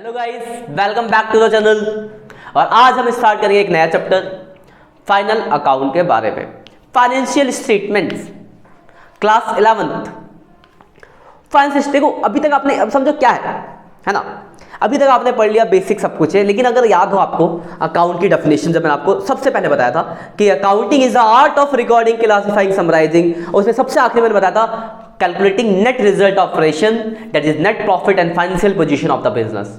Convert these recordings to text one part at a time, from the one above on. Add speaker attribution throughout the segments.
Speaker 1: Hello guys, welcome back to the channel. और आज हम स्टार्ट करेंगे एक नया चैप्टर फाइनल अकाउंट के बारे में। Financial statements class 11th finance. देखो अभी तक आपने, अब समझो क्या है ना, अभी तक आपने पढ़ लिया बेसिक सब कुछ है, लेकिन अगर याद हो आपको अकाउंट की डेफिनेशन, जब मैंने आपको सबसे पहले बताया था कि accounting is the art of recording, classifying, summarising, उसमें सबसे आखिर मैंने बताया था calculating net result of operation, that is net profit and financial position of the business,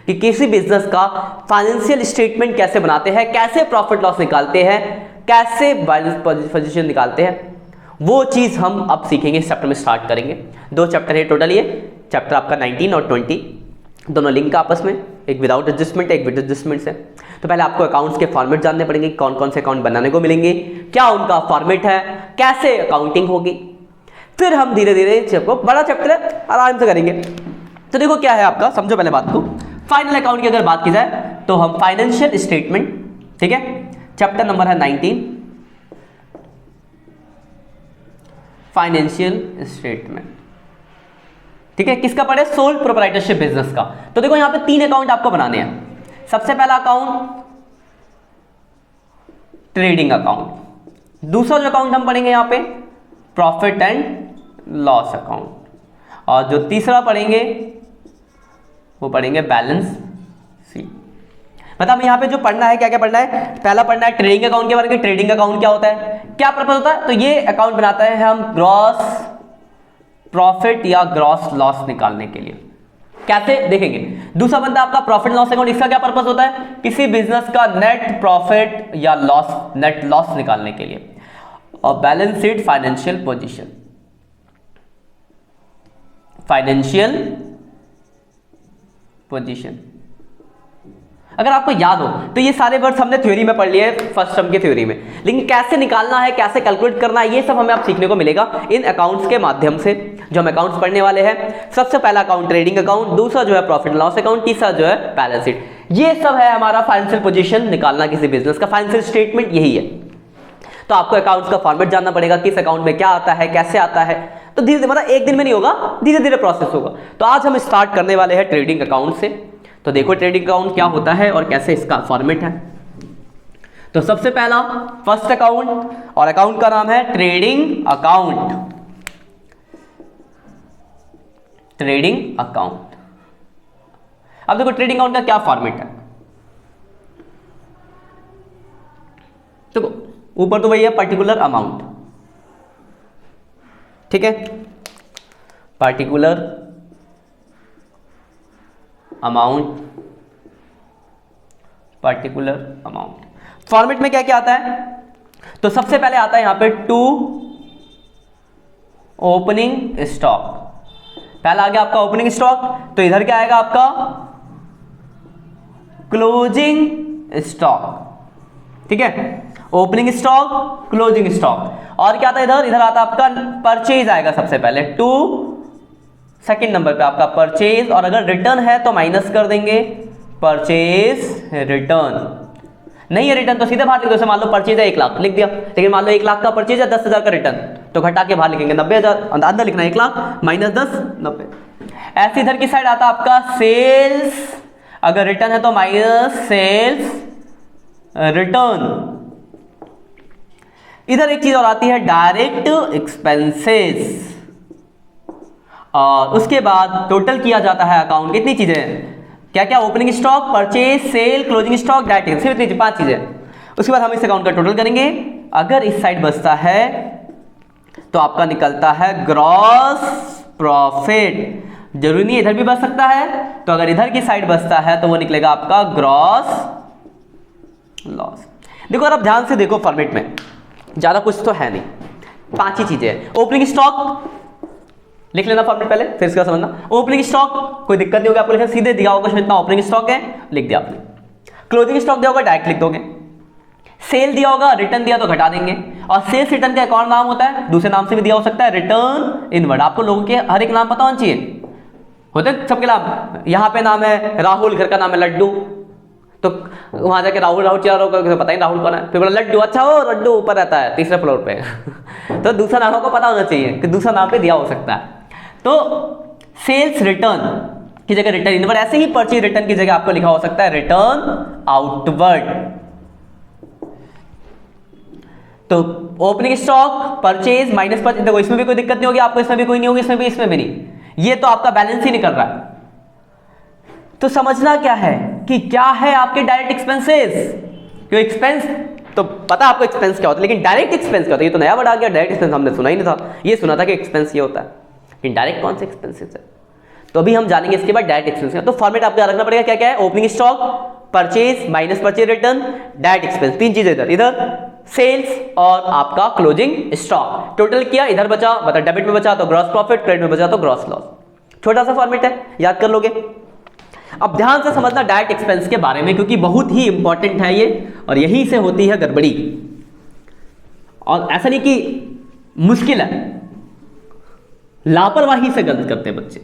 Speaker 1: कि किसी बिजनेस का फाइनेंशियल स्टेटमेंट कैसे बनाते हैं, कैसे प्रॉफिट लॉस निकालते हैं, कैसे बैलेंस पोजीशन निकालते हैं, वो चीज हम अब सीखेंगे। इस चैप्टर में स्टार्ट करेंगे। दो चैप्टर है टोटल, ये चैप्टर आपका 19 और 20 दोनों लिंक आपस में, एक विदाउट एडजस्टमेंट एक विद एडजस्टमेंट से। तो पहले आपको अकाउंट्स के फॉर्मेट जानने पड़ेंगे, कौन कौन से अकाउंट बनाने को मिलेंगे, क्या उनका फॉर्मेट है, कैसे अकाउंटिंग होगी, फिर हम धीरे धीरे चैप्टर, बड़ा चैप्टर है, आराम से करेंगे। तो देखो क्या है आपका, समझो पहले बात को। फाइनल अकाउंट की अगर बात की जाए तो हम फाइनेंशियल स्टेटमेंट, ठीक है, चैप्टर नंबर है 19 फाइनेंशियल स्टेटमेंट, ठीक है, किसका पढ़े, सोल प्रोप्राइटरशिप बिजनेस का। तो देखो यहां पे 3 अकाउंट आपको बनाने हैं। सबसे पहला अकाउंट ट्रेडिंग अकाउंट, दूसरा जो अकाउंट हम पढ़ेंगे यहां पे प्रॉफिट एंड लॉस अकाउंट, और जो तीसरा पढ़ेंगे वो पढ़ेंगे बैलेंस शीट। मतलब यहां पे जो पढ़ना है, क्या क्या पढ़ना है, पहला पढ़ना है ट्रेडिंग अकाउंट के बारे में। ट्रेडिंग अकाउंट क्या होता है, क्या पर्पस होता है, तो ये अकाउंट बनाता है हम ग्रॉस प्रॉफिट या ग्रॉस लॉस निकालने के लिए, कैसे देखेंगे। दूसरा बनता है आपका प्रॉफिट लॉस अकाउंट, इसका क्या पर्पस होता है, किसी बिजनेस का नेट प्रॉफिट या लॉस, नेट लॉस निकालने के लिए। और balance sheet financial position, financial position. अगर आपको याद हो तो ये सारे वर्ड्स हमने थ्योरी में पढ़ लिए फर्स्ट टर्म की थ्योरी में, लेकिन कैसे निकालना है, कैसे कैलकुलेट करना है, ये सब हमें अब सीखने को मिलेगा इन अकाउंट्स के माध्यम से, जो हम अकाउंट्स पढ़ने वाले हैं। सबसे पहला अकाउंट ट्रेडिंग अकाउंट, दूसरा जो है प्रॉफिट लॉस अकाउंट, तीसरा जो है बैलेंस शीट। ये सब है हमारा फाइनेंशियल पोजीशन निकालना किसी बिजनेस का, फाइनेंशियल स्टेटमेंट यही है। तो आपको अकाउंट्स का फॉर्मेट जानना पड़ेगा, किस अकाउंट में क्या आता है, कैसे आता है। तो धीरे धीरे, मतलब एक दिन में नहीं होगा, धीरे धीरे प्रोसेस होगा। तो आज हम स्टार्ट करने वाले हैं ट्रेडिंग अकाउंट से। तो देखो ट्रेडिंग अकाउंट क्या होता है और कैसे इसका फॉर्मेट है। तो सबसे पहला फर्स्ट अकाउंट, और अकाउंट का नाम है ट्रेडिंग अकाउंट, ट्रेडिंग अकाउंट। अब देखो ट्रेडिंग अकाउंट का क्या फॉर्मेट है। देखो ऊपर तो वही है पर्टिकुलर अमाउंट, ठीक है, particular amount, particular amount. Format में क्या क्या आता है, तो सबसे पहले आता है यहां पे टू ओपनिंग स्टॉक। पहला आ गया आपका ओपनिंग स्टॉक, तो इधर क्या आएगा आपका क्लोजिंग स्टॉक, ठीक है, ओपनिंग स्टॉक, क्लोजिंग स्टॉक। और क्या आता है इधर, इधर आता है आपका परचेज आएगा सबसे पहले, टू सेकंड नंबर पे आपका परचेज, और अगर रिटर्न है तो माइनस कर देंगे परचेज रिटर्न। नहीं है रिटर्न तो सीधे बाहर लिख दो। जैसे मान लो परचेज है 1 लाख, लिख दिया, लेकिन मान लो 1 लाख का परचेज है, 10,000 का रिटर्न, तो घटा के बाहर लिखेंगे 90,000, अंदर लिखना 1 लाख माइनस 10 90। ऐसे इधर की साइड आता आपका सेल्स, अगर रिटर्न है तो माइनस सेल्स रिटर्न। इधर एक चीज और आती है डायरेक्ट एक्सपेंसेस, और उसके बाद टोटल किया जाता है अकाउंट। कितनी चीजें, क्या क्या, opening stock, purchase, sale, closing stock, direct, सिर्फ इतनी 5 चीजें। उसके बाद हम इस अकाउंट का टोटल करेंगे। अगर इस साइड बचता है तो आपका निकलता है ग्रॉस प्रॉफिट। जरूरी नहीं इधर भी बच सकता है, तो अगर इधर की साइड बचता है तो वो निकलेगा आपका ग्रॉस लॉस। देखो अगर आप ध्यान से देखो फॉर्मेट में ज्यादा कुछ तो है नहीं, 5 ही चीजें हैं। ओपनिंग स्टॉक लिख लेना फॉर्मेट पहले, फिर इसका समझना। ओपनिंग स्टॉक कोई दिक्कत नहीं होगी आपको लिखना, सीधे दिया होगा इतना ओपनिंग स्टॉक है, लिख दिया आपने। क्लोजिंग स्टॉक दिया होगा डायरेक्ट लिख दोगे। सेल दिया होगा, रिटर्न दिया तो घटा देंगे। और सेल्स रिटर्न का एक और नाम होता है, दूसरे नाम से भी दिया हो सकता है, रिटर्न इनवर्ड। आपको लोगों के हर एक नाम पता होना चाहिए, होते सबके नाम। यहाँ पे नाम है राहुल, घर का नाम है लड्डू, तो वहां जाके राहुल राहुल चारों को पता ही राहुल कौन है, फिर बोला लड्डू, अच्छा वो लड्डू ऊपर रहता है 3रे फ्लोर पे तो दूसरा नाम को पता होना चाहिए कि दूसरा नाम पे दिया हो सकता है। तो सेल्स रिटर्न की जगह रिटर्न इनवर्ड, ऐसे ही परचेज रिटर्न की जगह आपको लिखा हो सकता है रिटर्न आउटवर्ड। तो opening stock, purchase minus purchase, देखो इसमें भी कोई दिक्कत नहीं होगी आपको, इसमें भी कोई नहीं होगी, इसमें भी नहीं, ये तो आपका बैलेंस ही नहीं कर रहा है। तो समझना क्या है कि क्या है आपके डायरेक्ट एक्सपेंसेस, क्यों एक्सपेंस तो पता आपको एक्सपेंस क्या होता है, लेकिन डायरेक्ट एक्सपेंस क्या होता है ये तो नया वर्ड आ गया। डायरेक्ट एक्सपेंस हमने सुना ही नहीं था, ये सुना था कि एक्सपेंस ये होता है, लेकिन डायरेक्ट कौन से एक्सपेंसेस है, तो अभी हम जानेंगे इसके बाद डायरेक्ट एक्सपेंस। तो फॉर्मेट आपको याद रखना पड़ेगा क्या क्या है, opening stock, purchase minus purchase return, direct expense, तीन चीजें इधर सेल्स और आपका क्लोजिंग स्टॉक। टोटल किया, इधर बचा मतलब डेबिट में बचा तो ग्रॉस प्रॉफिट, क्रेडिट में बचा तो ग्रॉस लॉस। छोटा सा फॉर्मेट है, याद कर लोगे। अब ध्यान से समझना डायरेक्ट एक्सपेंस के बारे में, क्योंकि बहुत ही इंपॉर्टेंट है ये, और यहीं से होती है गड़बड़ी। और ऐसा नहीं कि मुश्किल है, लापरवाही से गलत करते हैं बच्चे।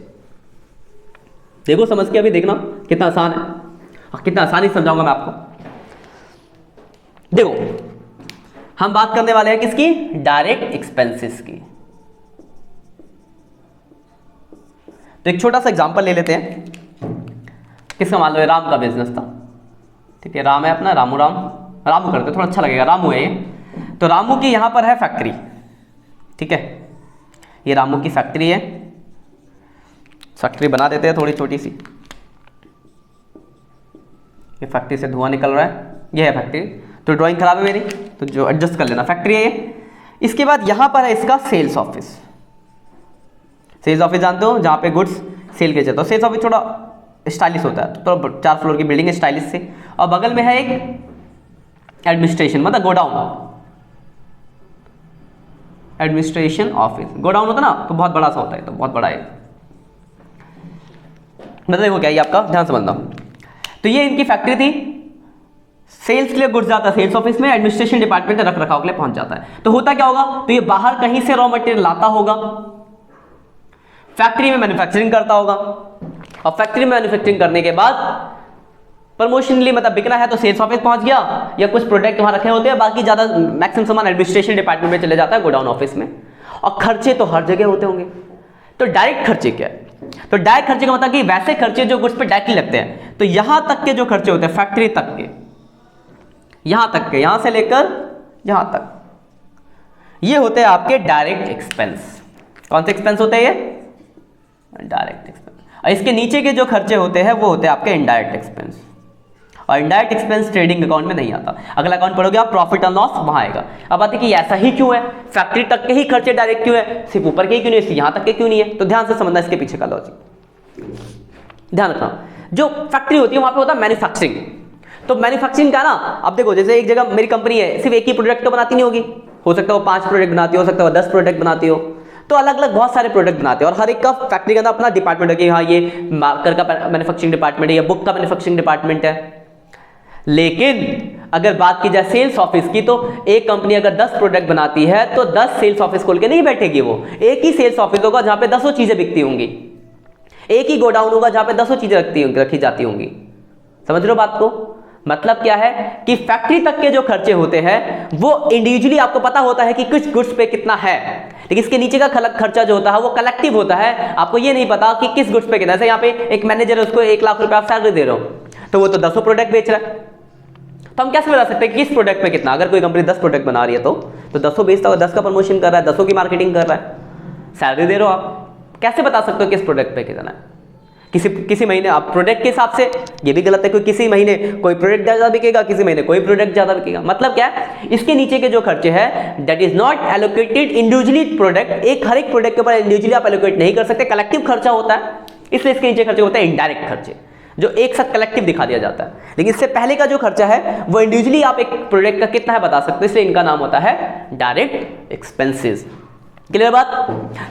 Speaker 1: देखो समझ के अभी देखना कितना आसान है और कितना आसानी से समझाऊंगा मैं आपको। देखो हम बात करने वाले हैं किसकी, डायरेक्ट एक्सपेंसेस की। तो एक छोटा सा एग्जांपल ले लेते हैं, किसका मान लो राम का बिजनेस था, ठीक है, राम है अपना, रामू करते थोड़ा अच्छा लगेगा, रामू है ये। तो रामू की यहां पर है फैक्ट्री, ठीक है, ये रामू की फैक्ट्री है, फैक्ट्री बना देते हैं थोड़ी छोटी सी, ये फैक्ट्री से धुआं निकल रहा है, ये है फैक्ट्री। तो ड्राइंग खराब है मेरी, तो जो एडजस्ट कर लेना, फैक्ट्री है ये। इसके बाद यहां पर है इसका सेल्स ऑफिस। सेल्स ऑफिस जानते हो, जहां पे गुड्स सेल किए जाते हैं। सेल्स ऑफिस थोड़ा स्टाइलिश होता है, तो 4 फ्लोर की बिल्डिंग है स्टाइलिश से, और बगल में है एक एडमिनिस्ट्रेशन मतलब गोडाउन, एडमिनिस्ट्रेशन ऑफिस। गोडाउन होता ना तो बहुत बड़ा सा होता है, तो बहुत बड़ा है, मतलब देखो क्या ये आपका ध्यान समझना। तो ये इनकी फैक्ट्री थी, सेल्स के लिए गुड्स जाता है सेल्स ऑफिस में, एडमिनिस्ट्रेशन डिपार्टमेंट रख रखाव के लिए पहुंच जाता है। तो होता क्या होगा, तो ये बाहर कहीं से रॉ मटेरियल लाता होगा, फैक्ट्री में मैन्युफैक्चरिंग करता होगा, और फैक्ट्री में मैन्युफैक्चरिंग करने के बाद प्रमोशनली मतलब बिकना है तो सेल्स ऑफिस पहुंच गया, या कुछ प्रोडक्ट वहां रखे होते हैं, बाकी ज्यादा मैक्सिमम सामान एडमिनिस्ट्रेशन डिपार्टमेंट में चले जाता है, गोडाउन ऑफिस में। और खर्चे तो हर जगह होते होंगे। तो डायरेक्ट खर्चे क्या है, तो डायरेक्ट खर्चे का मतलब कि वैसे खर्चे जो गुड्स पे डायरेक्टली लगते हैं। तो यहां तक के जो खर्चे होते हैं फैक्ट्री तक के, यहां तक के, यहां से लेकर यहां तक, ये होते हैं आपके डायरेक्ट एक्सपेंस। कौन से एक्सपेंस होते हैं ये, डायरेक्ट एक्सपेंस। और इसके नीचे के जो खर्चे होते हैं वो होते हैं आपके इनडायरेक्ट एक्सपेंस। और इनडायरेक्ट एक्सपेंस ट्रेडिंग अकाउंट में नहीं आता, अगला अकाउंट पढ़ोगे आप प्रॉफिट एंड लॉस, वहां आएगा। अब बात है कि ऐसा ही क्यों है, फैक्ट्री तक के ही खर्चे डायरेक्ट क्यों है, सिर्फ ऊपर के ही क्यों नहीं है, यहां तक के क्यों नहीं है। तो ध्यान से समझना इसके पीछे का लॉजिक, ध्यान रखना। जो फैक्ट्री होती है वहां पे होता है मैन्युफैक्चरिंग। तो मैन्युफैक्चरिंग का ना, अब देखो जैसे एक जगह मेरी कंपनी है, सिर्फ एक ही प्रोडक्ट तो बनाती नहीं होगी, हो सकता है वो 5 प्रोडक्ट बनाती हो सकता है वो 10 प्रोडक्ट बनाती हो, तो अलग अलग बहुत सारे प्रोडक्ट बनाते हैं। और हर एक का फैक्ट्री के अंदर अपना डिपार्टमेंट है कि हाँ ये मार्कर का मैन्युफैक्चरिंग डिपार्टमेंट है, या बुक का मैन्युफैक्चरिंग डिपार्टमेंट है। लेकिन अगर बात की जाए सेल्स ऑफिस की, तो एक कंपनी अगर 10 प्रोडक्ट बनाती है तो 10 सेल्स ऑफिस खोल के नहीं बैठेगी, वो एक ही सेल्स ऑफिस होगा जहां पे 10 चीजें बिकती होंगी, एक ही गोडाउन होगा जहां पे 10 चीजें रखी जाती होंगी। समझ रहे हो बात को, मतलब क्या है कि फैक्ट्री तक के जो खर्चे होते हैं वो इंडिविजुअली आपको पता होता है कि किस गुड्स पे कितना है, लेकिन इसके नीचे का खर्चा जो होता है वो कलेक्टिव होता है। आपको ये नहीं पता कि किस गुड्स पे कितना, जैसे यहाँ पे एक मैनेजर है, उसको 1 लाख रुपए आप सैलरी दे रहे हो, तो वो तो 10 प्रोडक्ट बेच रहा है, तो हम कैसे बता सकते हैं कि किस प्रोडक्ट में कितना। अगर कोई कंपनी 10 प्रोडक्ट बना रही है तो 10 बेचता होगा, 10 का प्रमोशन कर रहा है, 10 की मार्केटिंग कर रहा है, सैलरी दे रहे हो आप, कैसे बता सकते हो किस प्रोडक्ट पे कितना है। किसी महीने आप प्रोडक्ट के हिसाब से, ये भी गलत है, कोई किसी महीने कोई प्रोडक्ट ज्यादा बिकेगा, किसी महीने कोई प्रोडक्ट ज्यादा बिकेगा। मतलब क्या है, इसके नीचे के जो खर्चे हैं that is not allocated individually product, एक हर एक प्रोडक्ट के ऊपर इंडिविजुअली आप एलोकेट नहीं कर सकते, कलेक्टिव खर्चा होता है, इसलिए इसके नीचे खर्चे होते हैं इनडायरेक्ट खर्चे, जो एक साथ कलेक्टिव दिखा दिया जाता है। लेकिन इससे पहले का जो खर्चा है वो इंडिविजुअली आप एक प्रोडक्ट का कितना है बता सकते हो, इसलिए इनका नाम होता है डायरेक्ट एक्सपेंसेस। क्लियर बात।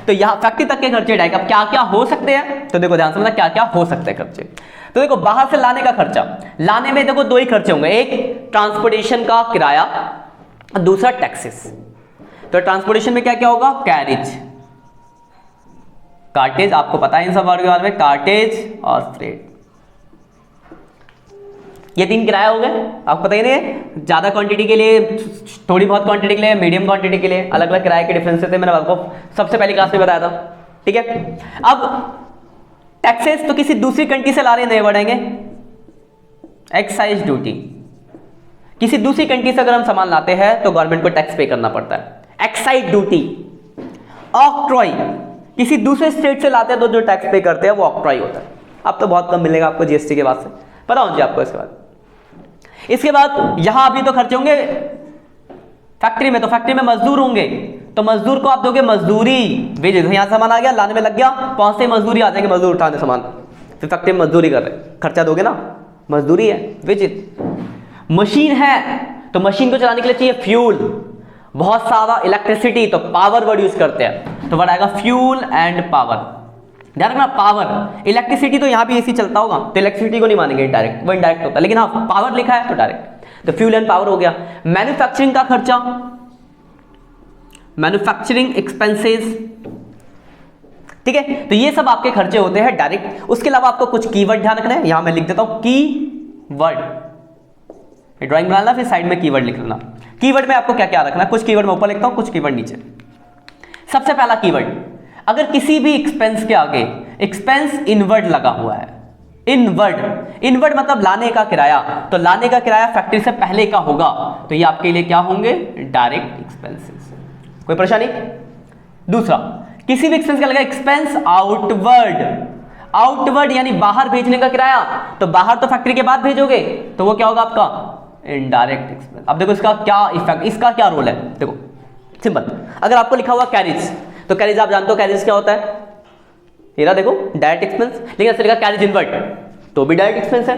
Speaker 1: तो यहां फैक्ट्री तक के खर्चे डायरेक्ट, अब क्या क्या हो सकते हैं, तो देखो ध्यान से समझना क्या क्या हो सकते हैं खर्चे। तो देखो बाहर से लाने का खर्चा, लाने में देखो 2 ही खर्चे होंगे, एक ट्रांसपोर्टेशन का किराया और दूसरा टैक्सेस। तो ट्रांसपोर्टेशन में क्या क्या होगा, कैरेज, कार्टेज, आपको पता है इन सब वर्ड के बारे में, कार्टेज और फ्रेट, ये 3 किराया हो गए, आपको पता ही नहीं है। ज्यादा क्वांटिटी के लिए, थोड़ी बहुत क्वांटिटी के लिए, मीडियम क्वांटिटी के लिए अलग अलग किराए के डिफरेंस थे, मैंने आपको सबसे पहली क्लास में बताया था, ठीक है। अब टैक्सेस तो किसी दूसरी कंट्री से ला रहे नहीं बढ़ेंगे, एक्साइज ड्यूटी, किसी दूसरी कंट्री से अगर हम सामान लाते हैं तो गवर्नमेंट को टैक्स पे करना पड़ता है, एक्साइज ड्यूटी। ऑक्ट्रॉय, किसी दूसरे स्टेट से लाते हैं तो जो टैक्स पे करते हैं वो ऑक्ट्रॉय होता है। अब तो बहुत कम मिलेगा आपको जीएसटी के बाद से, पता होना चाहिए आपको। इसके बाद यहां अभी तो खर्चे होंगे फैक्ट्री में, तो फैक्ट्री में मजदूर होंगे, तो मजदूर को आप दोगे मजदूरी वेजेस। यहां सामान आ गया, लाने में लग गया, पहुंचते ही मजदूरी आ जाएंगे, मजदूर उठाने सामान, फिर फैक्ट्री में मजदूरी कर रहे, खर्चा दोगे ना, मजदूरी है वेजेस। मशीन है तो मशीन को चलाने के लिए चाहिए फ्यूल, बहुत सारा इलेक्ट्रिसिटी, तो पावर वर्ड यूज करते हैं, तो वर्ड आएगा फ्यूल एंड पावर। ध्यान रखना, पावर, इलेक्ट्रिसिटी तो यहां भी एसी चलता होगा तो इलेक्ट्रिसिटी को नहीं मानेंगे डायरेक्ट, वो इनडायरेक्ट होता है, लेकिन हाँ पावर लिखा है तो डायरेक्ट, तो फ्यूल एंड पावर हो गया। मैन्युफैक्चरिंग का खर्चा, मैन्युफैक्चरिंग एक्सपेंसेस, ठीक है, तो ये सब आपके खर्चे होते हैं डायरेक्ट। उसके अलावा आपको कुछ कीवर्ड ध्यान रखना है, यहां मैं लिख देता हूं कीवर्ड, ड्राइंग बनाना फिर साइड में कीवर्ड लिख लेना। कीवर्ड में आपको क्या क्या रखना है, कुछ कीवर्ड मैं ऊपर लिखता हूं, कुछ कीवर्ड नीचे। सबसे पहला कीवर्ड, अगर किसी भी एक्सपेंस के आगे एक्सपेंस इनवर्ड लगा हुआ है, इनवर्ड, इनवर्ड मतलब लाने का किराया, तो लाने का किराया फैक्ट्री से पहले का होगा, तो ये आपके लिए क्या होंगे, डायरेक्ट एक्सपेंसेस। कोई परेशानी? दूसरा, किसी भी एक्सपेंस का लगा एक्सपेंस आउटवर्ड, आउटवर्ड यानी बाहर भेजने का किराया, तो बाहर तो फैक्ट्री के बाद भेजोगे तो वो क्या होगा आपका, इनडायरेक्ट एक्सपेंस। अब देखो इसका क्या इफेक्ट, इसका क्या रोल है, देखो सिंपल, अगर आपको लिखा हुआ कैरिज, तो कैरिज आप जानते हो कैरिज क्या होता है, ये देखो डायरेक्ट एक्सपेंस, लेकिन ऐसे लिखा कैरिज इनवर्ड तो भी डायरेक्ट एक्सपेंस है,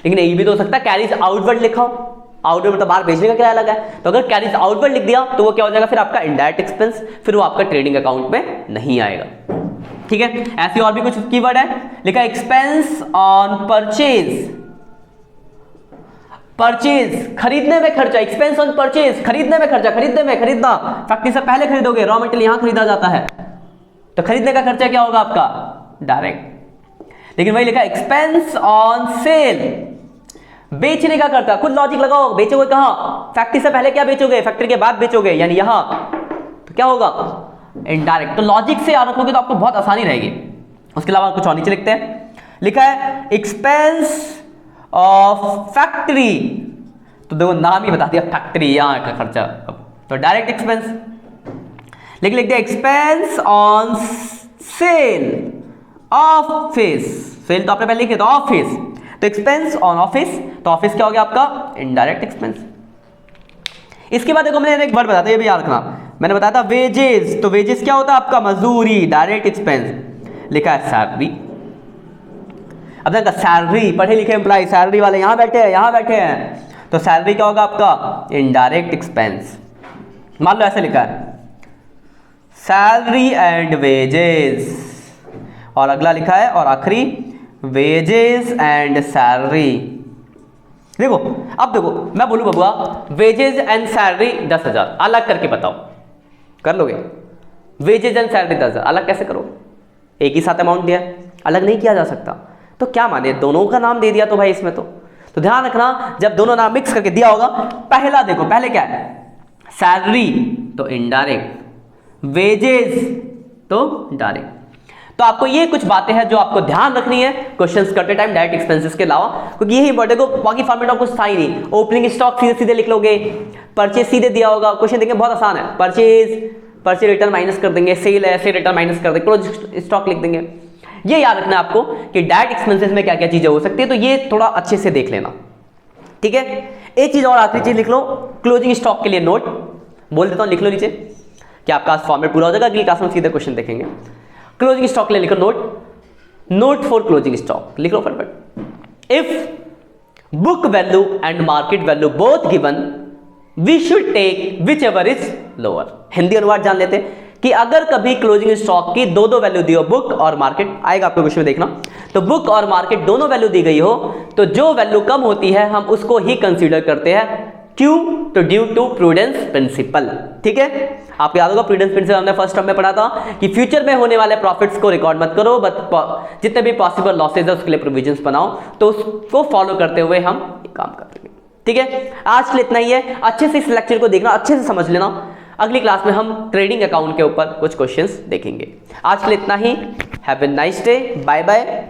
Speaker 1: लेकिन ये भी तो हो सकता है कैरिज आउटवर्ड लिखा हो, आउटवर्ड मतलब बाहर भेजने का किराया लगा है, तो अगर कैरिज आउटवर्ड लिख दिया तो वो क्या हो जाएगा फिर आपका इनडायरेक्ट एक्सपेंस, फिर वो आपका ट्रेडिंग अकाउंट में नहीं आएगा। ठीक है, ऐसे और भी कुछ कीवर्ड है, लिखा एक्सपेंस ऑन परचेज, परचेज खरीदने में खर्चा, एक्सपेंस ऑन परचेज खरीदने में खर्चा, खरीदने में, खरीदना फैक्ट्री से पहले खरीदोगे, रॉ मटेरियल यहां खरीदा जाता है, तो खरीदने का खर्चा क्या होगा आपका, डायरेक्ट। लेकिन वही लिखा एक्सपेंस ऑन सेल, बेचने का खर्चा, खुद लॉजिक लगाओ, बेचोगे कहां, फैक्ट्री से पहले क्या बेचोगे, फैक्ट्री के बाद बेचोगे, यानी यहां, तो क्या होगा, इनडायरेक्ट। तो लॉजिक से याद रखोगे तो आपको बहुत आसानी रहेगी। उसके अलावा कुछ और नीचे लिखते हैं, लिखा है एक्सपेंस ऑफ फैक्ट्री, तो देखो नाम ही बता दिया फैक्ट्री, यहां का खर्चा, तो डायरेक्ट एक्सपेंस। लेकिन लिख दिया expense on sale office, sale तो आपने पहले लिखे तो ऑफिस, तो एक्सपेंस ऑन ऑफिस, तो ऑफिस क्या हो गया आपका, इनडायरेक्ट एक्सपेंस। इसके बाद देखो मैंने एक वर्ड बताया था, ये भी याद रखना, मैंने बताया था वेजेस, तो वेजेस क्या होता है आपका, मजदूरी, डायरेक्ट एक्सपेंस। लिखा है सैलरी, अब देखा सैलरी, पढ़े लिखे एम्प्लॉय, सैलरी वाले यहां बैठे हैं, यहां बैठे हैं, तो सैलरी क्या होगा आपका, इनडायरेक्ट एक्सपेंस। मान लो ऐसे लिखा है सैलरी एंड वेजेस, और अगला लिखा है और आखिरी वेजेस एंड सैलरी। देखो अब देखो मैं बोलूं बबुआ वेजेस एंड सैलरी 10,000, अलग करके बताओ, कर लोगे? वेजेस एंड सैलरी 10,000 अलग कैसे करो, एक ही साथ अमाउंट दिया, अलग नहीं किया जा सकता, तो क्या माने दोनों का नाम दे दिया तो भाई इसमें तो ध्यान रखना जब दोनों नाम मिक्स करके दिया होगा, पहला देखो पहले क्या है, सैलरी तो इनडायरेक्ट, वेजेस तो डायरेक्ट। तो आपको ये कुछ बातें हैं जो आपको ध्यान रखनी है क्वेश्चंस करते टाइम डायरेक्ट एक्सपेंसेस के अलावा, क्योंकि यही इंपॉर्टेंट है, बाकी फॉर्मेट में कुछ था ही नहीं। ओपनिंग स्टॉक सीधे सीधे लिख लोगे, परचेज सीधे दिया होगा, क्वेश्चन देखेंगे बहुत आसान है, परचेज रिटर्न माइनस कर देंगे, सेल है सेल रिटर्न माइनस कर देंगे, क्लोज स्टॉक लिख देंगे। ये याद रखना है आपको कि डायरेक्ट एक्सपेंसेस में क्या क्या चीजें हो सकती है, तो ये थोड़ा अच्छे से देख लेना, ठीक है। एक चीज और आखिरी चीज लिख लो, क्लोजिंग स्टॉक के लिए नोट बोल देता हूं, लिख लो नीचे कि आपका फॉर्मेट पूरा हो जाएगा, अगली क्लास में सीधे क्वेश्चन देखेंगे। क्लोजिंग स्टॉक ले लिखो नोट फॉर क्लोजिंग स्टॉक लिख लो फटाफट। If book value and market value both given we should take whichever is lower. Hindi अनुवाद जान लेते हैं कि अगर कभी क्लोजिंग स्टॉक की दो वैल्यू दी हो, बुक और मार्केट आएगा आपको क्वेश्चन में देखना, तो बुक और मार्केट दोनों वैल्यू दी गई हो तो जो वैल्यू कम होती है हम उसको ही कंसीडर करते हैं, क्यों, तो ड्यू टू प्रूडेंस प्रिंसिपल, ठीक है। आपको याद होगा प्रूडेंस प्रिंसिपल हमने फर्स्ट टर्म में पढ़ा था कि फ्यूचर में होने वाले प्रॉफिट्स को रिकॉर्ड मत करो, बट जितने भी पॉसिबल लॉसेज है उसके लिए प्रोविजंस बनाओ, तो उसको फॉलो करते हुए हम काम करेंगे, ठीक है। आज के लिए इतना ही है, अच्छे से इस लेक्चर को देखना, अच्छे से समझ लेना, अगली क्लास में हम ट्रेडिंग अकाउंट के ऊपर कुछ क्वेश्चंस देखेंगे। आज के लिए इतना ही। Have a nice day, bye bye.